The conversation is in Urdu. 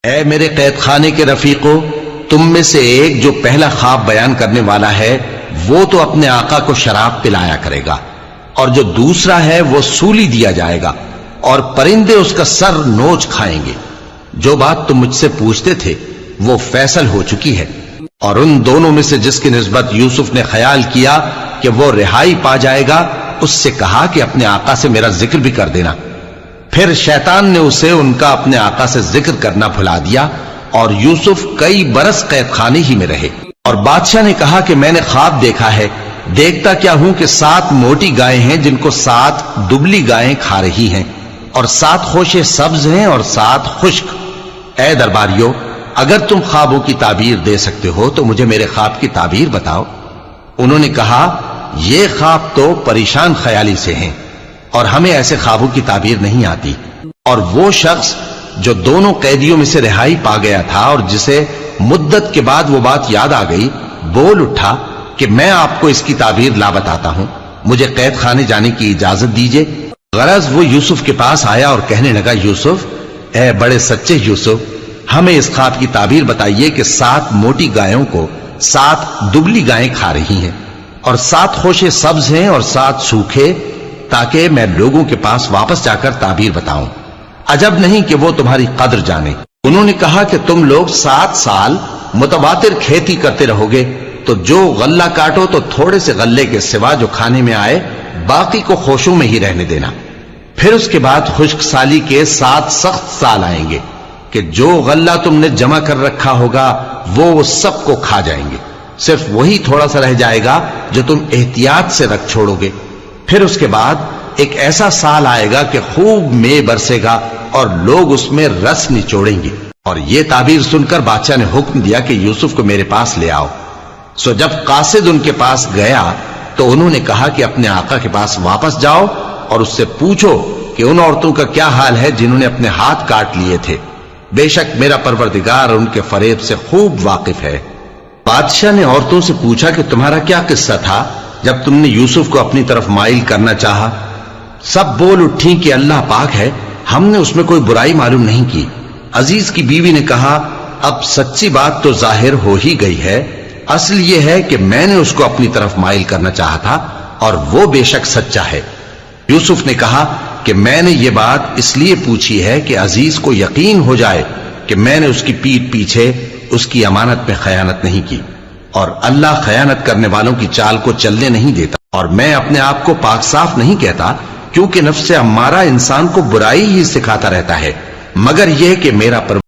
اے میرے قید خانے کے رفیقو، تم میں سے ایک جو پہلا خواب بیان کرنے والا ہے وہ تو اپنے آقا کو شراب پلایا کرے گا، اور جو دوسرا ہے وہ سولی دیا جائے گا اور پرندے اس کا سر نوچ کھائیں گے۔ جو بات تم مجھ سے پوچھتے تھے وہ فیصل ہو چکی ہے۔ اور ان دونوں میں سے جس کی نسبت یوسف نے خیال کیا کہ وہ رہائی پا جائے گا، اس سے کہا کہ اپنے آقا سے میرا ذکر بھی کر دینا۔ پھر شیطان نے اسے ان کا اپنے آقا سے ذکر کرنا بھلا دیا، اور یوسف کئی برس قید خانے ہی میں رہے۔ اور بادشاہ نے کہا کہ میں نے خواب دیکھا ہے، دیکھتا کیا ہوں کہ 7 موٹی گائیں ہیں جن کو 7 دبلی گائیں کھا رہی ہیں، اور 7 خوشے سبز ہیں اور 7 خشک۔ اے درباریو، اگر تم خوابوں کی تعبیر دے سکتے ہو تو مجھے میرے خواب کی تعبیر بتاؤ۔ انہوں نے کہا یہ خواب تو پریشان خیالی سے ہیں اور ہمیں ایسے خوابوں کی تعبیر نہیں آتی۔ اور وہ شخص جو دونوں قیدیوں میں سے رہائی پا گیا تھا اور جسے مدت کے بعد وہ بات یاد آ گئی، بول اٹھا کہ میں آپ کو اس کی تعبیر لا بتاتا ہوں، مجھے قید خانے جانے کی اجازت دیجئے۔ غرض وہ یوسف کے پاس آیا اور کہنے لگا، یوسف، اے بڑے سچے یوسف، ہمیں اس خواب کی تعبیر بتائیے کہ 7 موٹی گایوں کو 7 دبلی گائیں کھا رہی ہیں، اور 7 خوشے سبز ہیں اور 7 سوکھے، تاکہ میں لوگوں کے پاس واپس جا کر تعبیر بتاؤں۔ عجب نہیں کہ وہ تمہاری قدر جانے۔ انہوں نے کہا کہ تم لوگ 7 سال متواتر کھیتی کرتے رہو گے، تو جو غلہ کاٹو تو تھوڑے سے غلے کے سوا جو کھانے میں آئے باقی کو خوشوں میں ہی رہنے دینا۔ پھر اس کے بعد خشک سالی کے 7 سخت سال آئیں گے کہ جو غلہ تم نے جمع کر رکھا ہوگا وہ سب کو کھا جائیں گے، صرف وہی تھوڑا سا رہ جائے گا جو تم احتیاط سے رکھ چھوڑو گے۔ پھر اس کے بعد ایک ایسا سال آئے گا کہ خوب مے برسے گا اور لوگ اس میں رس نچوڑیں گے۔ اور یہ تعبیر سن کر بادشاہ نے حکم دیا کہ یوسف کو میرے پاس لے آؤ۔ سو جب قاصد ان کے پاس گیا تو انہوں نے کہا کہ اپنے آقا کے پاس واپس جاؤ اور اس سے پوچھو کہ ان عورتوں کا کیا حال ہے جنہوں نے اپنے ہاتھ کاٹ لیے تھے، بے شک میرا پروردگار ان کے فریب سے خوب واقف ہے۔ بادشاہ نے عورتوں سے پوچھا کہ تمہارا کیا قصہ تھا جب تم نے یوسف کو اپنی طرف مائل کرنا چاہا؟ سب بول اٹھیں کہ اللہ پاک ہے، ہم نے اس میں کوئی برائی معلوم نہیں کی۔ عزیز کی بیوی نے کہا، اب سچی بات تو ظاہر ہو ہی گئی ہے، اصل یہ ہے کہ میں نے اس کو اپنی طرف مائل کرنا چاہا تھا اور وہ بے شک سچا ہے۔ یوسف نے کہا کہ میں نے یہ بات اس لیے پوچھی ہے کہ عزیز کو یقین ہو جائے کہ میں نے اس کی پیٹھ پیچھے اس کی امانت میں خیانت نہیں کی، اور اللہ خیانت کرنے والوں کی چال کو چلنے نہیں دیتا۔ اور میں اپنے آپ کو پاک صاف نہیں کہتا، کیونکہ نفس امارہ انسان کو برائی ہی سکھاتا رہتا ہے، مگر یہ کہ میرا